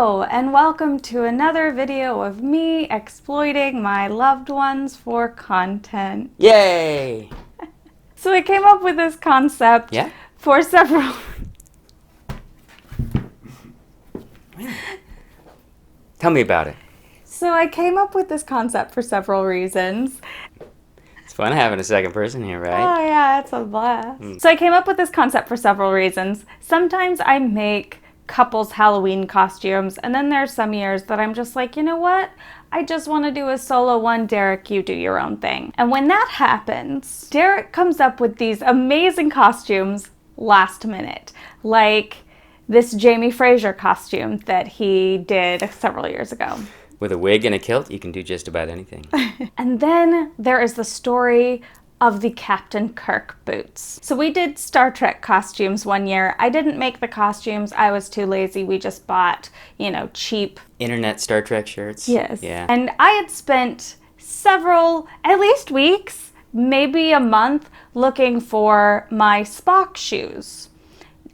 Hello, and welcome to another video of me exploiting my loved ones for content. Yay! So I came up with this concept for several... Tell me about it. So I came up with this concept for several reasons. It's fun having a second person here, right? Oh yeah, it's a blast. So I came up with this concept for several reasons. Sometimes I make couples Halloween costumes, and then there's some years that I'm just like, you know what? I just want to do a solo one. Derick, you do your own thing. And when that happens, Derick comes up with these amazing costumes last minute. Like this Jamie Fraser costume that he did several years ago. With a wig and a kilt, you can do just about anything. And then there is the story of the Captain Kirk boots. So we did Star Trek costumes one year. I didn't make the costumes. I was too lazy. We just bought, cheap Internet Star Trek shirts. Yes. Yeah. And I had spent several, at least weeks, maybe a month, looking for my Spock shoes.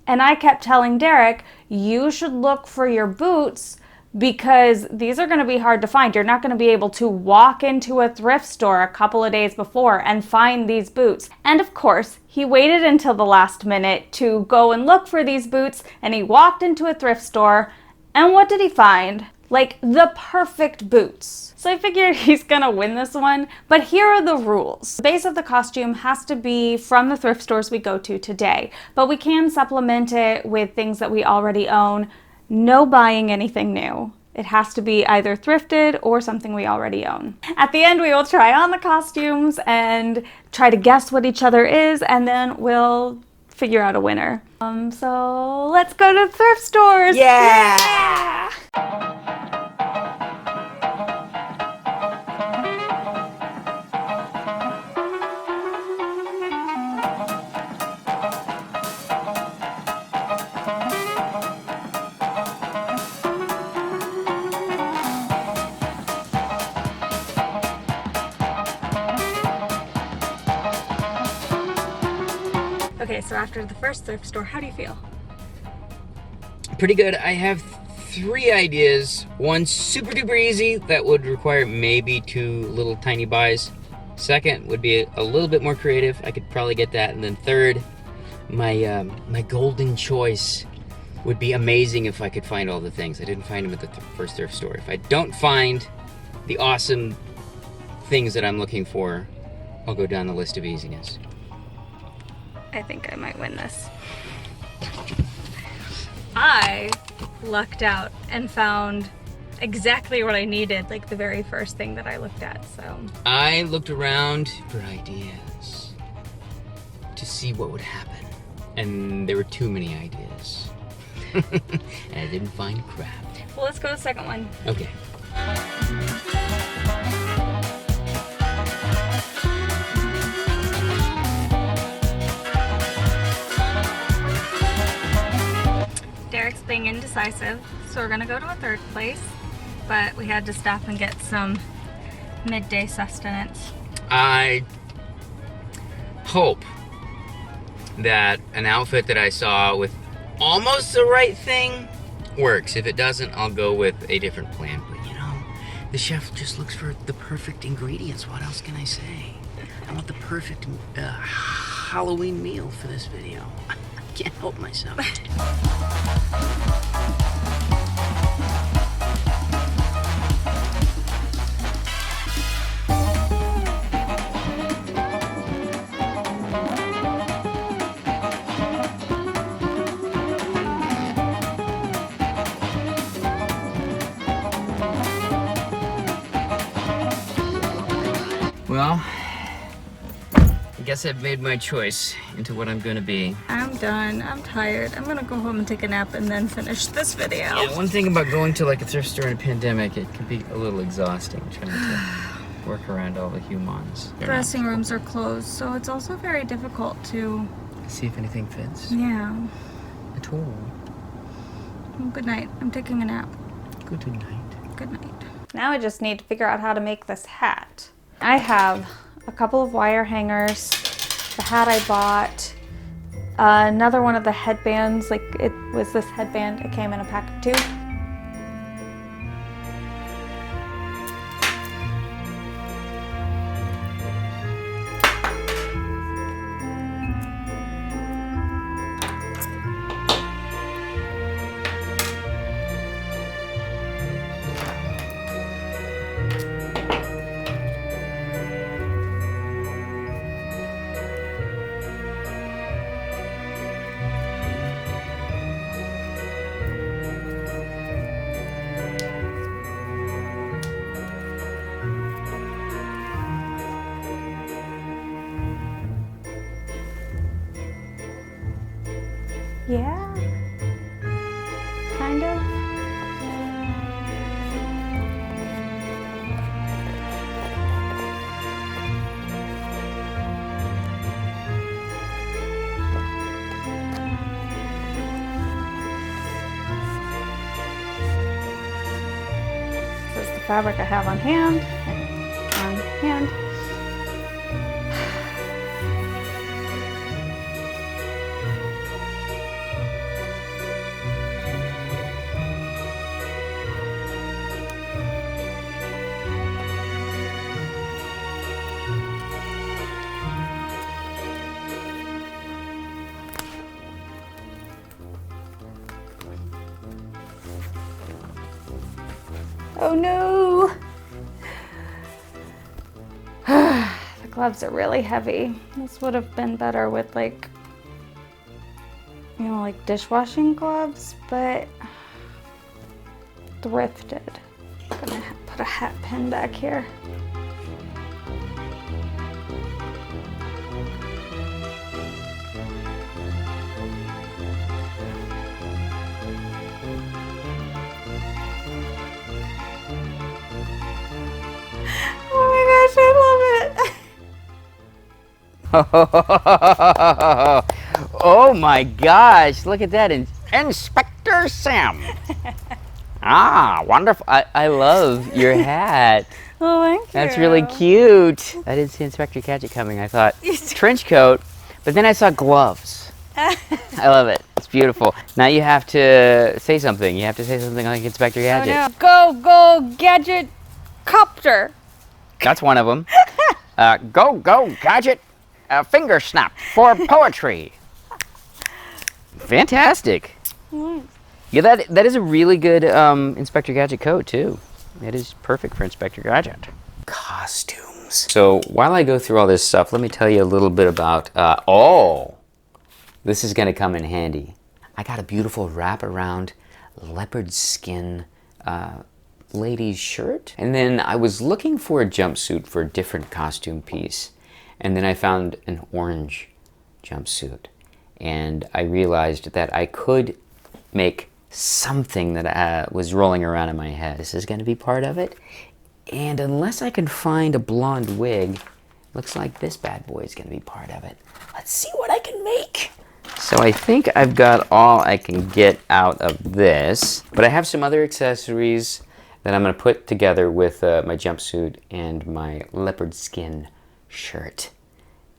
And I kept telling Derick, you should look for your boots because these are going to be hard to find. You're not going to be able to walk into a thrift store a couple of days before and find these boots. And of course, he waited until the last minute to go and look for these boots, and he walked into a thrift store, and what did he find? Like the perfect boots. So I figured he's gonna win this one, but here are the rules. The base of the costume has to be from the thrift stores we go to today, but we can supplement it with things that we already own. No buying anything new. It has to be either thrifted or something we already own. At the end, we will try on the costumes and try to guess what each other is, and then we'll figure out a winner. So let's go to thrift stores. Yeah! Okay, so after the first thrift store, how do you feel? Pretty good. I have 3 ideas. One super duper easy that would require maybe 2 little tiny buys. Second would be a little bit more creative. I could probably get that. And then third, my golden choice would be amazing if I could find all the things. I didn't find them at the first thrift store. If I don't find the awesome things that I'm looking for, I'll go down the list of easiness. I think I might win this. I lucked out and found exactly what I needed, like the very first thing that I looked at, so. I looked around for ideas to see what would happen, and there were too many ideas. And I didn't find crap. Well, let's go to the second one. Okay. Derick's being indecisive, so we're gonna go to a third place, but we had to stop and get some midday sustenance. I hope that an outfit that I saw with almost the right thing works. If it doesn't, I'll go with a different plan. But the chef just looks for the perfect ingredients. What else can I say? I want the perfect Halloween meal for this video. I can't help myself. Well, I guess I've made my choice into what I'm gonna be. I'm done. I'm tired. I'm gonna go home and take a nap and then finish this video. Yeah, one thing about going to like a thrift store in a pandemic, it can be a little exhausting trying to work around all the humans. Dressing rooms are closed, so it's also very difficult to see if anything fits. Yeah. At all. Well, good night. I'm taking a nap. Good night. Good night. Now I just need to figure out how to make this hat. I have a couple of wire hangers, the hat I bought, another one of the headbands, like it was this headband, it came in a pack of 2. fabric I have on hand. Oh no! The gloves are really heavy. This would have been better with like, you know, like dishwashing gloves, but thrifted. I'm gonna put a hat pin back here. Oh my gosh, I love it. Oh my gosh, look at that. Inspector Sam. Ah, wonderful. I love your hat. Oh, thank you. That's really cute. I didn't see Inspector Gadget coming. I thought trench coat, but then I saw gloves. I love it. It's beautiful. Now you have to say something. You have to say something like Inspector Gadget. Oh, no. Go, Gadget Copter. That's one of them. Go, Gadget Finger Snap for poetry. Fantastic. Yeah, that is a really good Inspector Gadget coat, too. It is perfect for Inspector Gadget. Costumes. So while I go through all this stuff, let me tell you a little bit about, this is going to come in handy. I got a beautiful wraparound leopard skin ladies shirt. And then I was looking for a jumpsuit for a different costume piece. And then I found an orange jumpsuit. And I realized that I could make something that was rolling around in my head. This is going to be part of it. And unless I can find a blonde wig, looks like this bad boy is going to be part of it. Let's see what I can make. So I think I've got all I can get out of this. But I have some other accessories that I'm going to put together with my jumpsuit and my leopard skin shirt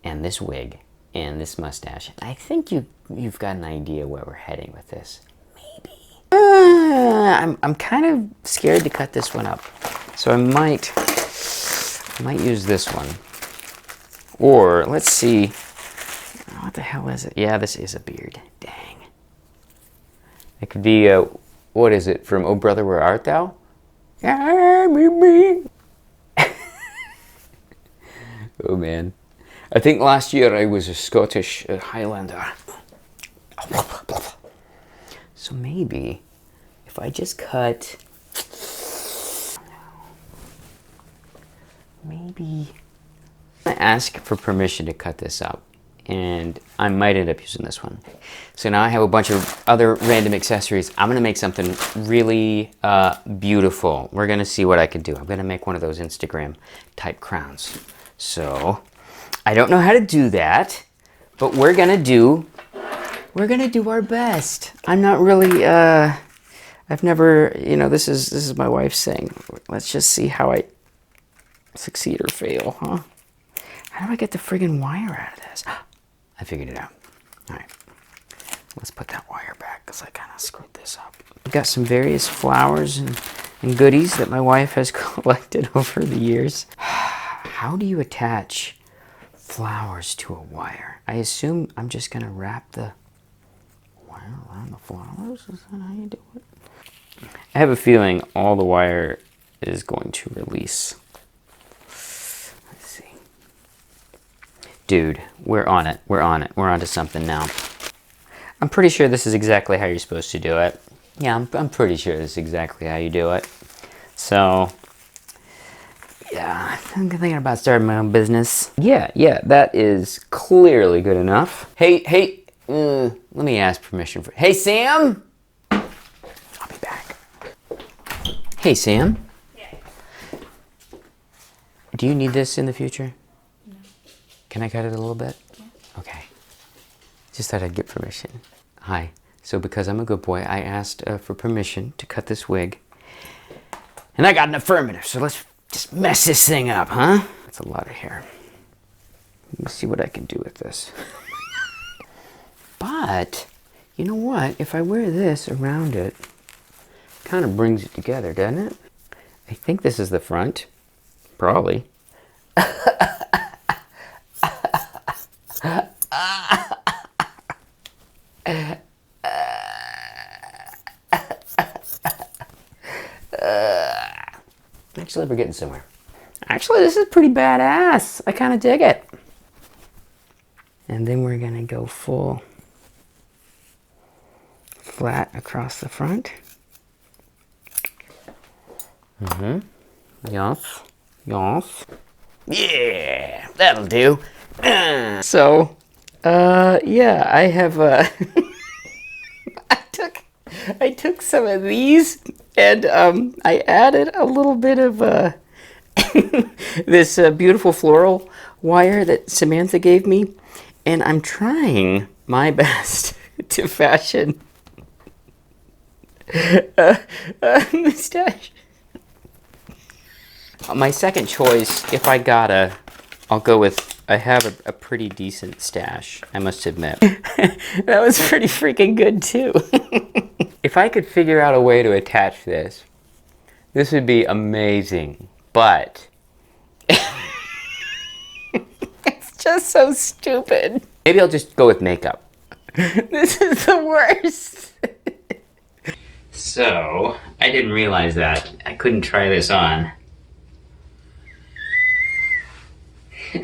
and this wig and this mustache. I think you've got an idea where we're heading with this. Maybe. I'm kind of scared to cut this one up. So I might use this one. Or let's see. What the hell is it? Yeah, this is a beard. Dang. It could be what is it from Oh Brother Where Art Thou? Yeah, me. Oh man. I think last year I was a Scottish Highlander. So maybe if I just cut, maybe I ask for permission to cut this up, and I might end up using this one. So now I have a bunch of other random accessories. I'm gonna make something really beautiful. We're gonna see what I can do. I'm gonna make one of those Instagram type crowns. So I don't know how to do that, but we're gonna do our best. I'm not really, I've never, you know, this is my wife's thing. Let's just see how I succeed or fail, huh? How do I get the friggin' wire out of this? I figured it out. All right, let's put that wire back because I kind of screwed this up. I've got some various flowers and goodies that my wife has collected over the years. How do you attach flowers to a wire? I assume I'm just gonna wrap the wire around the flowers. Is that how you do it? I have a feeling all the wire is going to release. Let's see. Dude, we're on it. We're on it. We're onto something now. I'm pretty sure this is exactly how you're supposed to do it. Yeah, I'm pretty sure this is exactly how you do it. So, yeah, I'm thinking about starting my own business. Yeah, that is clearly good enough. Hey, let me ask permission for. Hey, Sam. I'll be back. Hey, Sam. Yeah. Do you need this in the future? No. Can I cut it a little bit? Yeah. Okay. Just thought I'd get permission. Hi. So because I'm a good boy, I asked for permission to cut this wig. And I got an affirmative, so let's just mess this thing up, huh? That's a lot of hair. Let me see what I can do with this. But, you know what? If I wear this around it, kind of brings it together, doesn't it? I think this is the front. Probably. Actually, we're getting somewhere. Actually, this is pretty badass. I kind of dig it. And then we're gonna go full flat across the front. Yes. Yes. Yeah, that'll do. So, yeah, I have, I took some of these and, I added a little bit of, this beautiful floral wire that Samantha gave me, and I'm trying my best to fashion a mustache. My second choice, if I gotta, I'll go with, I have a pretty decent stash, I must admit. That was pretty freaking good too. If I could figure out a way to attach this, this would be amazing, but it's just so stupid. Maybe I'll just go with makeup. This is the worst. So, I didn't realize that. I couldn't try this on.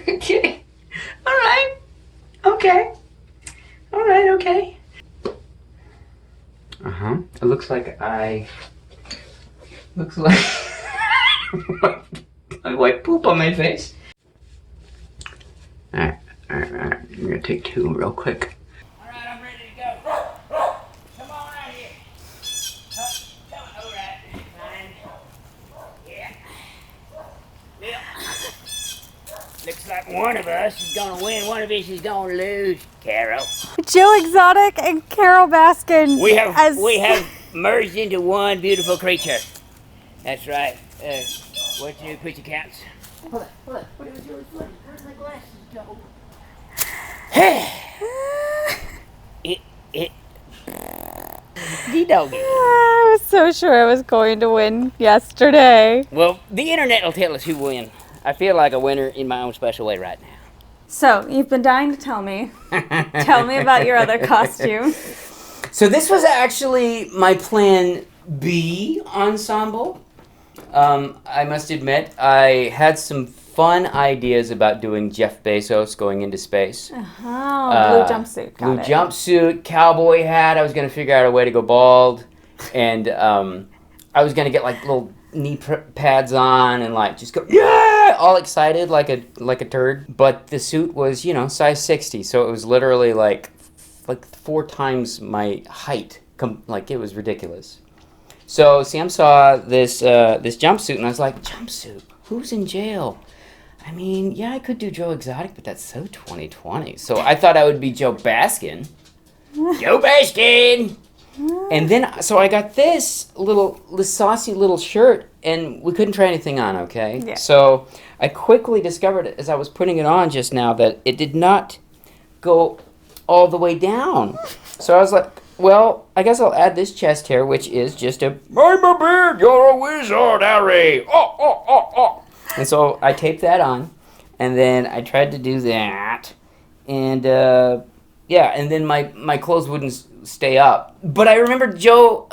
Okay. All right. Okay. All right, okay. Uh-huh. It looks like I white poop on my face. All right. I'm gonna take two real quick. All right, I'm ready to go. Come on out here. Come on, all right. Fine. Yeah. Yeah. Looks like one of us is gonna win, one of us is gonna lose. Carol. Joe Exotic and Carol Baskin. We have merged into one beautiful creature. That's right. What you do, creature counts? Hold on. What was yours? Where's my glasses, Joe? it. D-doggy. I was so sure I was going to win yesterday. Well, the internet will tell us who won. I feel like a winner in my own special way right now. So, you've been dying to tell me. Tell me about your other costume. So this was actually my plan B ensemble. I must admit, I had some fun ideas about doing Jeff Bezos going into space. Oh, blue jumpsuit. Blue jumpsuit, cowboy hat. I was going to figure out a way to go bald. And I was going to get like little knee pads on and like just go, yeah, all excited like a turd. But the suit was, size 60. So it was literally like 4 times my height. Like it was ridiculous. So Sam saw this jumpsuit and I was like, jumpsuit? Who's in jail? I mean, yeah, I could do Joe Exotic, but that's so 2020. So I thought I would be Joe Baskin. Joe Baskin! And then, so I got this saucy little shirt, and we couldn't try anything on, okay? Yeah. So I quickly discovered as I was putting it on just now that it did not go all the way down. So I was like, well, I guess I'll add this chest hair, which is just a, I'm a beard, you're a wizard, Harry. Oh. And so I taped that on, and then I tried to do that, and and then my clothes wouldn't stay up. But I remember Joe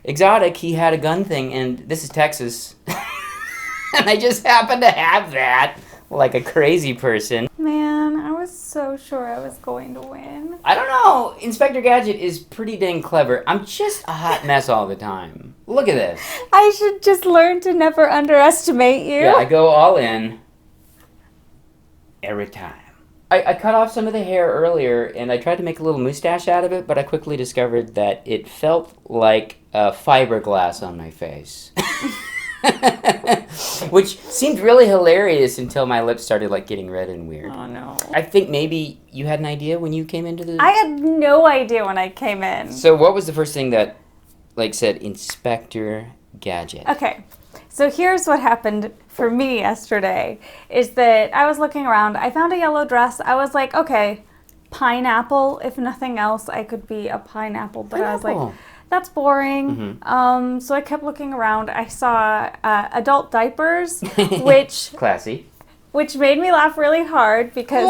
Exotic, he had a gun thing, and this is Texas, and I just happened to have that like a crazy person. Man, I was so sure I was going to win. I don't know. Inspector Gadget is pretty dang clever. I'm just a hot mess all the time. Look at this. I should just learn to never underestimate you. Yeah, I go all in every time. I cut off some of the hair earlier, and I tried to make a little mustache out of it, but I quickly discovered that it felt like fiberglass on my face. Which seemed really hilarious until my lips started like getting red and weird. Oh no. I think maybe you had an idea when you came into the... I had no idea when I came in. So what was the first thing that said Inspector Gadget? Okay. So here's what happened for me yesterday, is that I was looking around. I found a yellow dress. I was like, okay, pineapple. If nothing else, I could be a pineapple. But I was like, that's boring. So I kept looking around. I saw adult diapers, which Classy. which made me laugh really hard because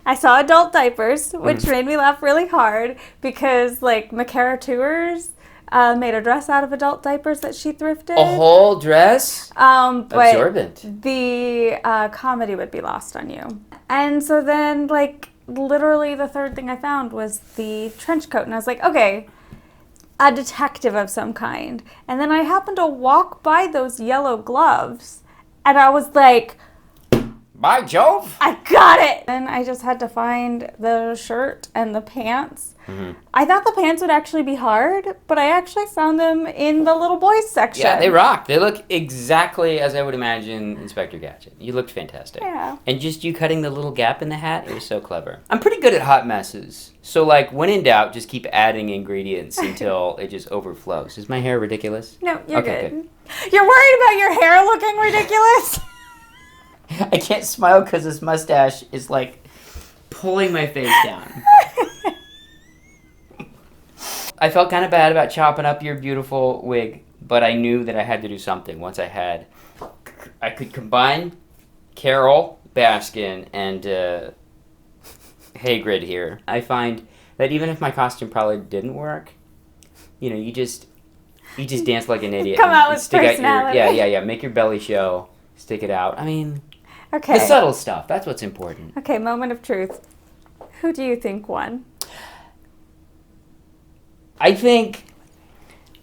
I saw adult diapers, which made me laugh really hard because like Makara Tours made a dress out of adult diapers that she thrifted. A whole dress? But Absorbent. the comedy would be lost on you. And so then, like, literally the third thing I found was the trench coat. And I was like, okay, a detective of some kind. And then I happened to walk by those yellow gloves. And I was like, by Jove! I got it! And I just had to find the shirt and the pants. I thought the pants would actually be hard, but I actually found them in the little boys section. Yeah, they rock. They look exactly as I would imagine Inspector Gadget. You looked fantastic. Yeah. And just you cutting the little gap in the hat, it was so clever. I'm pretty good at hot messes. So, like, when in doubt, just keep adding ingredients until it just overflows. Is my hair ridiculous? No, you're good. You're worried about your hair looking ridiculous? I can't smile because this mustache is, like, pulling my face down. I felt kind of bad about chopping up your beautiful wig, but I knew that I had to do something once I could combine Carol Baskin and Hagrid here. I find that even if my costume probably didn't work, you know, you just dance like an idiot. Come out with stick personality. Out your, yeah, make your belly show, stick it out. I mean, Okay. the subtle stuff, that's what's important. Okay, moment of truth. Who do you think won? I think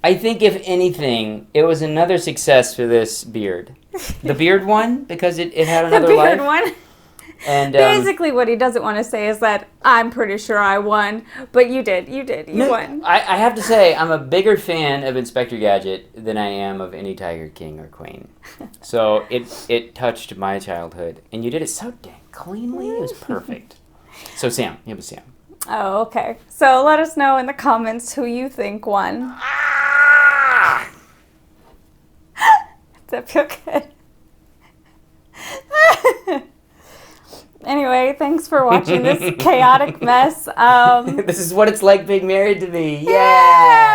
if anything, it was another success for this beard. The beard won because it had another The life. beard won. And Basically, what he doesn't want to say is that I'm pretty sure I won, but you did. You won. I have to say, I'm a bigger fan of Inspector Gadget than I am of any Tiger King or Queen. So it touched my childhood, and you did it so dang cleanly. It was perfect. So Sam, it was Sam. Oh, okay. So let us know in the comments who you think won. Ah! Does that feel good? Anyway, thanks for watching this chaotic mess. This is what it's like being married to me. Yeah!